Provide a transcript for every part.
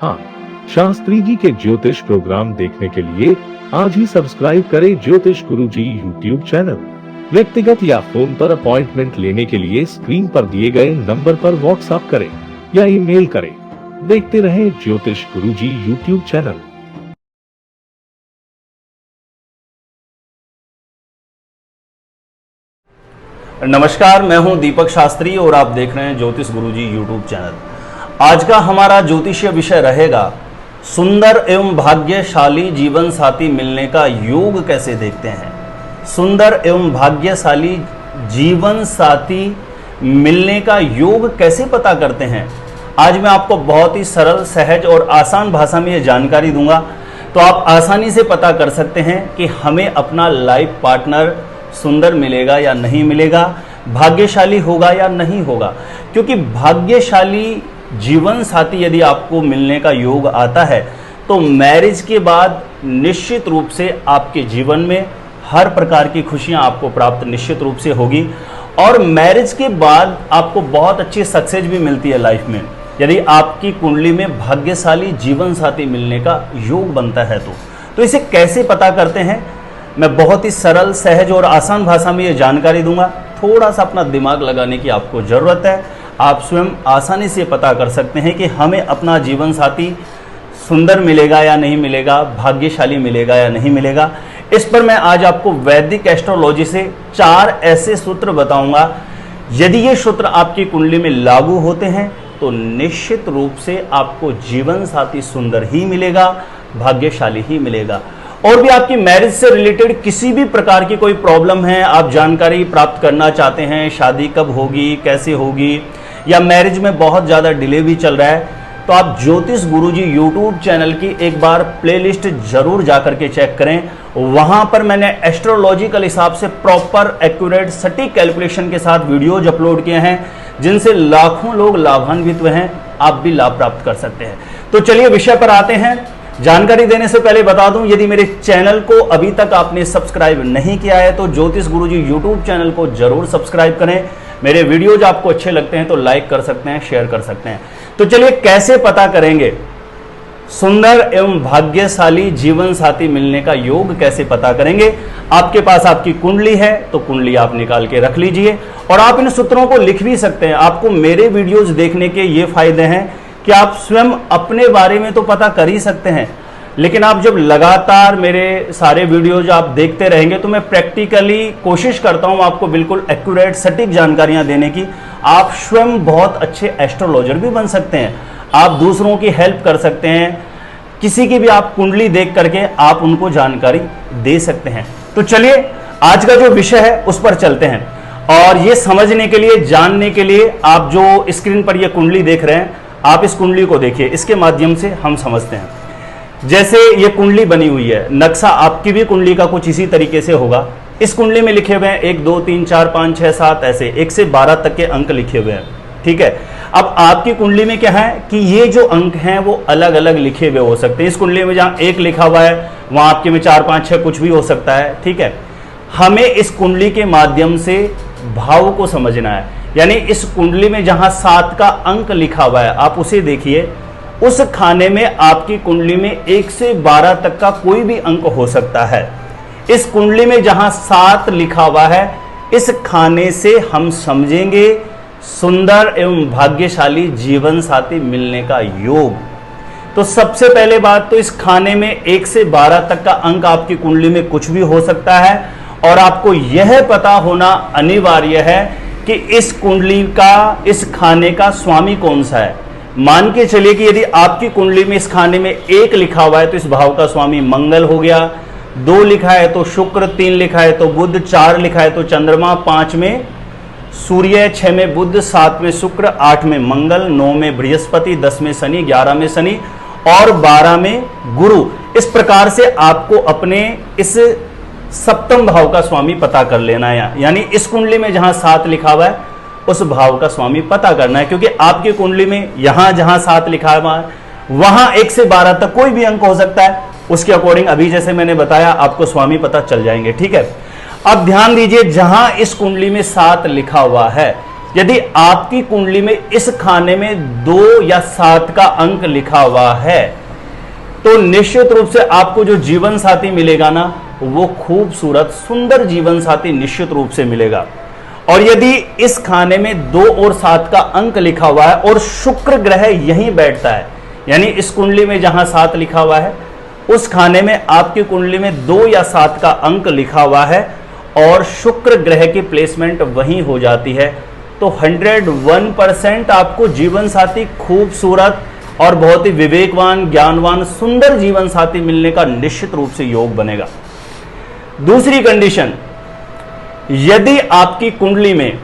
हाँ, शास्त्री जी के ज्योतिष प्रोग्राम देखने के लिए आज ही सब्सक्राइब करें ज्योतिष गुरुजी यूट्यूब चैनल। व्यक्तिगत या फोन पर अपॉइंटमेंट लेने के लिए स्क्रीन पर दिए गए नंबर पर व्हाट्सएप करें या ईमेल करें। देखते रहें ज्योतिष गुरुजी यूट्यूब चैनल। नमस्कार, मैं हूं दीपक शास्त्री और आप देख रहे हैं ज्योतिष गुरुजी यूट्यूब चैनल। आज का हमारा ज्योतिषीय विषय रहेगा सुंदर एवं भाग्यशाली जीवन साथी मिलने का योग कैसे देखते हैं। सुंदर एवं भाग्यशाली जीवन साथी मिलने का योग कैसे पता करते हैं। आज मैं आपको बहुत ही सरल, सहज और आसान भाषा में ये जानकारी दूंगा, तो आप आसानी से पता कर सकते हैं कि हमें अपना लाइफ पार्टनर सुंदर मिलेगा या नहीं मिलेगा, भाग्यशाली होगा या नहीं होगा। क्योंकि भाग्यशाली जीवन साथी यदि आपको मिलने का योग आता है तो मैरिज के बाद निश्चित रूप से आपके जीवन में हर प्रकार की खुशियां आपको प्राप्त निश्चित रूप से होगी और मैरिज के बाद आपको बहुत अच्छी सक्सेस भी मिलती है लाइफ में, यदि आपकी कुंडली में भाग्यशाली जीवन साथी मिलने का योग बनता है। तो इसे कैसे पता करते हैं, मैं बहुत ही सरल, सहज और आसान भाषा में ये जानकारी दूंगा। थोड़ा सा अपना दिमाग लगाने की आपको ज़रूरत है। आप स्वयं आसानी से पता कर सकते हैं कि हमें अपना जीवन साथी सुंदर मिलेगा या नहीं मिलेगा, भाग्यशाली मिलेगा या नहीं मिलेगा। इस पर मैं आज आपको वैदिक एस्ट्रोलॉजी से 4 ऐसे सूत्र बताऊंगा। यदि ये सूत्र आपकी कुंडली में लागू होते हैं तो निश्चित रूप से आपको जीवन साथी सुंदर ही मिलेगा, भाग्यशाली ही मिलेगा। और भी आपकी मैरिज से रिलेटेड किसी भी प्रकार की कोई प्रॉब्लम है, आप जानकारी प्राप्त करना चाहते हैं, शादी कब होगी, कैसे होगी, या मैरिज में बहुत ज़्यादा डिले भी चल रहा है, तो आप ज्योतिष गुरुजी यूट्यूब चैनल की एक बार प्लेलिस्ट जरूर जाकर के चेक करें। वहां पर मैंने एस्ट्रोलॉजिकल हिसाब से प्रॉपर, एक्यूरेट, सटीक कैलकुलेशन के साथ वीडियोज अपलोड किए हैं, जिनसे लाखों लोग लाभान्वित हुए हैं। आप भी लाभ प्राप्त कर सकते हैं। तो चलिए विषय पर आते हैं। जानकारी देने से पहले बता दूं, यदि मेरे चैनल को अभी तक आपने सब्सक्राइब नहीं किया है तो ज्योतिष गुरुजी यूट्यूब चैनल को जरूर सब्सक्राइब करें। मेरे वीडियोज आपको अच्छे लगते हैं तो लाइक कर सकते हैं, शेयर कर सकते हैं। तो चलिए कैसे पता करेंगे सुंदर एवं भाग्यशाली जीवन साथी मिलने का योग कैसे पता करेंगे। आपके पास आपकी कुंडली है तो कुंडली आप निकाल के रख लीजिए और आप इन सूत्रों को लिख भी सकते हैं। आपको मेरे वीडियोज देखने के ये फायदे हैं कि आप स्वयं अपने बारे में तो पता कर ही सकते हैं, लेकिन आप जब लगातार मेरे सारे वीडियोज आप देखते रहेंगे तो मैं प्रैक्टिकली कोशिश करता हूं आपको बिल्कुल एक्यूरेट, सटीक जानकारियां देने की। आप स्वयं बहुत अच्छे एस्ट्रोलॉजर भी बन सकते हैं। आप दूसरों की हेल्प कर सकते हैं, किसी की भी आप कुंडली देख करके आप उनको जानकारी दे सकते हैं। तो चलिए आज का जो विषय है उस पर चलते हैं और ये समझने के लिए, जानने के लिए, आप जो स्क्रीन पर ये कुंडली देख रहे हैं, आप इस कुंडली को देखिए, इसके माध्यम से हम समझते हैं। जैसे ये कुंडली बनी हुई है, नक्शा आपकी भी कुंडली का कुछ इसी तरीके से होगा। इस कुंडली में लिखे हुए हैं 1 2 3 4 5 6 7, ऐसे 1 से 12 तक के अंक लिखे हुए हैं। ठीक है, अब आपकी कुंडली में क्या है कि ये जो अंक हैं वो अलग अलग लिखे हुए हो सकते हैं। इस कुंडली में जहां 1 लिखा हुआ है वहां आपके में 4 5 6 कुछ भी हो सकता है। ठीक है, हमें इस कुंडली के माध्यम से भाव को समझना है। यानी इस कुंडली में जहां 7 का अंक लिखा हुआ है आप उसे देखिए, उस खाने में आपकी कुंडली में 1 से 12 तक का कोई भी अंक हो सकता है। इस कुंडली में जहां 7 लिखा हुआ है, इस खाने से हम समझेंगे सुंदर एवं भाग्यशाली जीवन साथी मिलने का योग। तो सबसे पहले बात तो इस खाने में 1 से 12 तक का अंक आपकी कुंडली में कुछ भी हो सकता है और आपको यह पता होना अनिवार्य है कि इस कुंडली का, इस खाने का स्वामी कौन सा है। मान के चलिए कि यदि आपकी कुंडली में इस खाने में 1 लिखा हुआ है तो इस भाव का स्वामी मंगल हो गया, 2 लिखा है तो शुक्र, 3 लिखा है तो बुध, 4 लिखा है तो चंद्रमा, 5 में सूर्य, 6 में बुध, 7 में शुक्र, 8 में मंगल, 9 में बृहस्पति, 10 में शनि, 11 में शनि और 12 में गुरु। इस प्रकार से आपको अपने इस सप्तम भाव का स्वामी पता कर लेना है। यानी इस कुंडली में जहां 7 लिखा हुआ है उस भाव का स्वामी पता करना है, क्योंकि आपकी कुंडली में यहां जहां 7 लिखा हुआ है वहां 1 से 12 तक कोई भी अंक हो सकता है। उसके अकॉर्डिंग अभी जैसे मैंने बताया आपको स्वामी पता चल जाएंगे। ठीक है, अब ध्यान दीजिए, जहां इस कुंडली में 7 लिखा हुआ है, यदि आपकी कुंडली में इस खाने में 2 या 7 का अंक लिखा हुआ है तो निश्चित रूप से आपको जो जीवन साथी मिलेगा ना, वो खूबसूरत सुंदर जीवन साथी निश्चित रूप से मिलेगा। और यदि इस खाने में 2 और 7 का अंक लिखा हुआ है और शुक्र ग्रह यहीं बैठता है, यानी इस कुंडली में जहां 7 लिखा हुआ है उस खाने में आपकी कुंडली में 2 या 7 का अंक लिखा हुआ है और शुक्र ग्रह की प्लेसमेंट वहीं हो जाती है, तो 101% आपको जीवन साथी खूबसूरत और बहुत ही विवेकवान, ज्ञानवान, सुंदर जीवन साथी मिलने का निश्चित रूप से योग बनेगा। दूसरी कंडीशन, यदि आपकी कुंडली में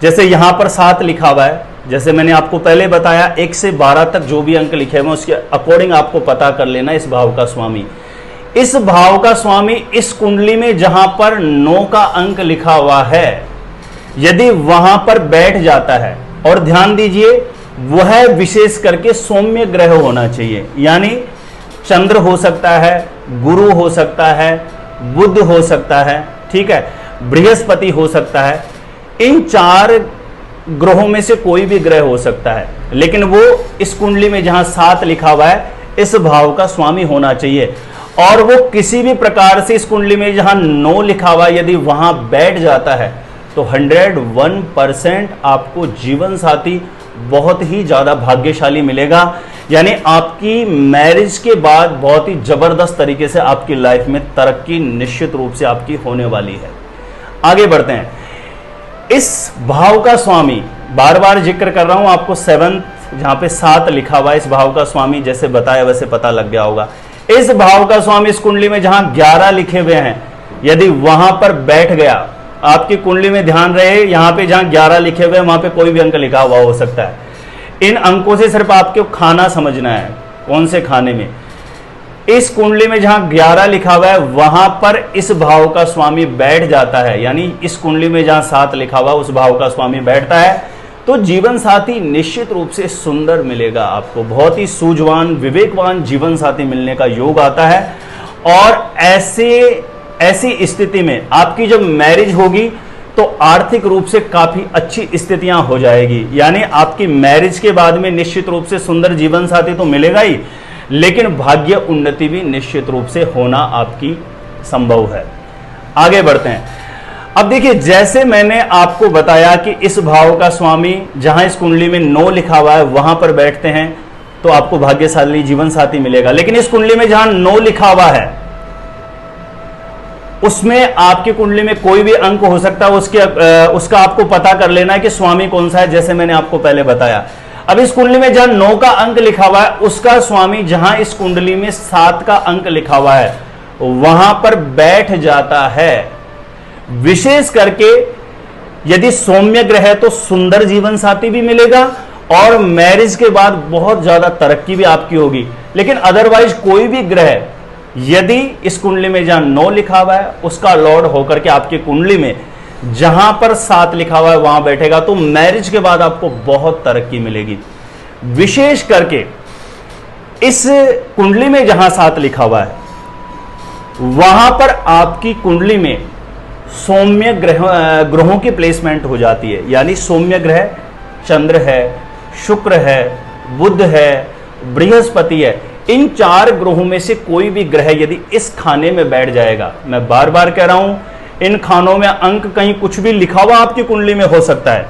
जैसे यहां पर 7 लिखा हुआ है, जैसे मैंने आपको पहले बताया 1 से 12 तक जो भी अंक लिखे हुए उसके अकॉर्डिंग आपको पता कर लेना इस भाव का स्वामी। इस भाव का स्वामी इस कुंडली में जहां पर 9 का अंक लिखा हुआ है, यदि वहां पर बैठ जाता है, और ध्यान दीजिए वह विशेष करके सौम्य ग्रह होना चाहिए, यानी चंद्र हो सकता है, गुरु हो सकता है, बुध हो सकता है, ठीक है, बृहस्पति हो सकता है, इन 4 ग्रहों में से कोई भी ग्रह हो सकता है, लेकिन वो इस कुंडली में जहां 7 लिखा हुआ है इस भाव का स्वामी होना चाहिए। और वो किसी भी प्रकार से इस कुंडली में जहां 9 लिखा हुआ यदि वहां बैठ जाता है तो 101% आपको जीवन साथी बहुत ही ज्यादा भाग्यशाली मिलेगा, यानी आपकी मैरिज के बाद बहुत ही जबरदस्त तरीके से आपकी लाइफ में तरक्की निश्चित रूप से आपकी होने वाली है। आगे बढ़ते हैं। इस भाव का स्वामी, बार बार जिक्र कर रहा हूं आपको, 7th जहां पे 7 लिखा हुआ है, इस भाव का स्वामी जैसे बताया वैसे पता लग गया होगा। इस भाव का स्वामी इस कुंडली में जहां 11 लिखे हुए हैं यदि वहां पर बैठ गया, आपकी कुंडली में ध्यान रहे यहां पे जहां 11 लिखे हुए हैं वहां पे कोई भी अंक लिखा हुआ हो सकता है। इन अंकों से सिर्फ आपको खाना समझना है, कौन से खाने में। इस कुंडली में जहां 11 लिखा हुआ है वहां पर इस भाव का स्वामी बैठ जाता है, यानी इस कुंडली में जहां 7 लिखा हुआ उस भाव का स्वामी बैठता है, तो जीवन साथी निश्चित रूप से सुंदर मिलेगा आपको, बहुत ही सूझवान, विवेकवान जीवन साथी मिलने का योग आता है। और ऐसी स्थिति में आपकी जब मैरिज होगी तो आर्थिक रूप से काफी अच्छी स्थितियां हो जाएगी, यानी आपकी मैरिज के बाद में निश्चित रूप से सुंदर जीवन साथी तो मिलेगा ही, लेकिन भाग्य उन्नति भी निश्चित रूप से होना आपकी संभव है। आगे बढ़ते हैं। अब देखिए, जैसे मैंने आपको बताया कि इस भाव का स्वामी जहां इस कुंडली में 9 लिखा हुआ है वहां पर बैठते हैं तो आपको भाग्यशाली जीवन साथी मिलेगा, लेकिन इस कुंडली में जहां 9 लिखा हुआ है उसमें आपकी कुंडली में कोई भी अंक हो सकता है, उसका आपको पता कर लेना है कि स्वामी कौन सा है, जैसे मैंने आपको पहले बताया। अब इस कुंडली में जहां 9 का अंक लिखा हुआ है उसका स्वामी जहां इस कुंडली में 7 का अंक लिखा हुआ है वहां पर बैठ जाता है। विशेष करके यदि सौम्य ग्रह है तो सुंदर जीवन साथी भी मिलेगा और मैरिज के बाद बहुत ज्यादा तरक्की भी आपकी होगी, लेकिन अदरवाइज कोई भी ग्रह यदि इस कुंडली में जहां 9 लिखा हुआ है उसका लॉर्ड होकर के आपकी कुंडली में जहां पर 7 लिखा हुआ है वहां बैठेगा तो मैरिज के बाद आपको बहुत तरक्की मिलेगी। विशेष करके इस कुंडली में जहां 7 लिखा हुआ है वहां पर आपकी कुंडली में सौम्य ग्रहों की प्लेसमेंट हो जाती है, यानी सौम्य ग्रह चंद्र है, शुक्र है, बुध है, बृहस्पति है। इन 4 ग्रहों में से कोई भी ग्रह यदि इस खाने में बैठ जाएगा, मैं बार बार कह रहा हूं इन खानों में अंक कहीं कुछ भी लिखा हुआ आपकी कुंडली में हो सकता है,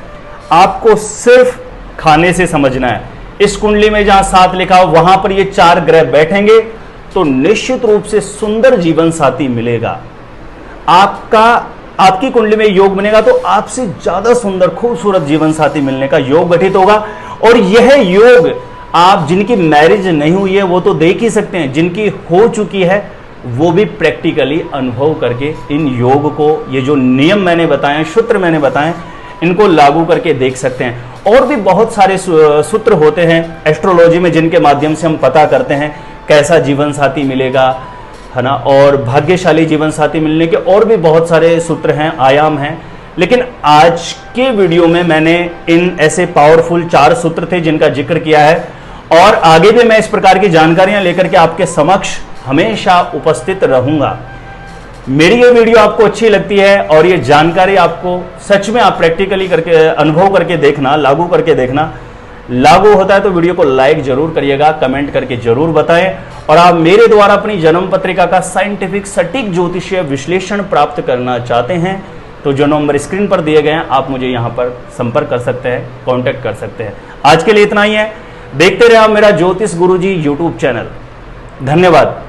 आपको सिर्फ खाने से समझना है। इस कुंडली में जहां 7 लिखा हो वहां पर ये 4 ग्रह बैठेंगे तो निश्चित रूप से सुंदर जीवन साथी मिलेगा। आपकी कुंडली में योग बनेगा तो आपसे ज्यादा सुंदर खूबसूरत जीवन साथी मिलने का योग गठित होगा। और यह योग आप जिनकी मैरिज नहीं हुई है वो तो देख ही सकते हैं, जिनकी हो चुकी है वो भी प्रैक्टिकली अनुभव करके इन योग को, ये जो नियम मैंने बताए, सूत्र मैंने बताए, इनको लागू करके देख सकते हैं। और भी बहुत सारे सूत्र होते हैं एस्ट्रोलॉजी में जिनके माध्यम से हम पता करते हैं कैसा जीवन साथी मिलेगा, है ना। और भाग्यशाली जीवन साथी मिलने के और भी बहुत सारे सूत्र हैं, आयाम हैं, लेकिन आज के वीडियो में मैंने इन ऐसे पावरफुल 4 सूत्र थे जिनका जिक्र किया है और आगे भी मैं इस प्रकार की जानकारियां लेकर के आपके समक्ष हमेशा उपस्थित रहूंगा। मेरी ये वीडियो आपको अच्छी लगती है और ये जानकारी आपको सच में आप प्रैक्टिकली करके अनुभव करके देखना, लागू करके देखना, लागू होता है तो वीडियो को लाइक जरूर करिएगा, कमेंट करके जरूर बताएं। और आप मेरे द्वारा अपनी जन्म पत्रिका का साइंटिफिक सटीक ज्योतिषीय विश्लेषण प्राप्त करना चाहते हैं तो जो नंबर स्क्रीन पर दिए गए हैं आप मुझे यहां पर संपर्क कर सकते हैं, कांटेक्ट कर सकते हैं। आज के लिए इतना ही है। देखते रहे आप मेरा ज्योतिष गुरुजी यूट्यूब चैनल। धन्यवाद।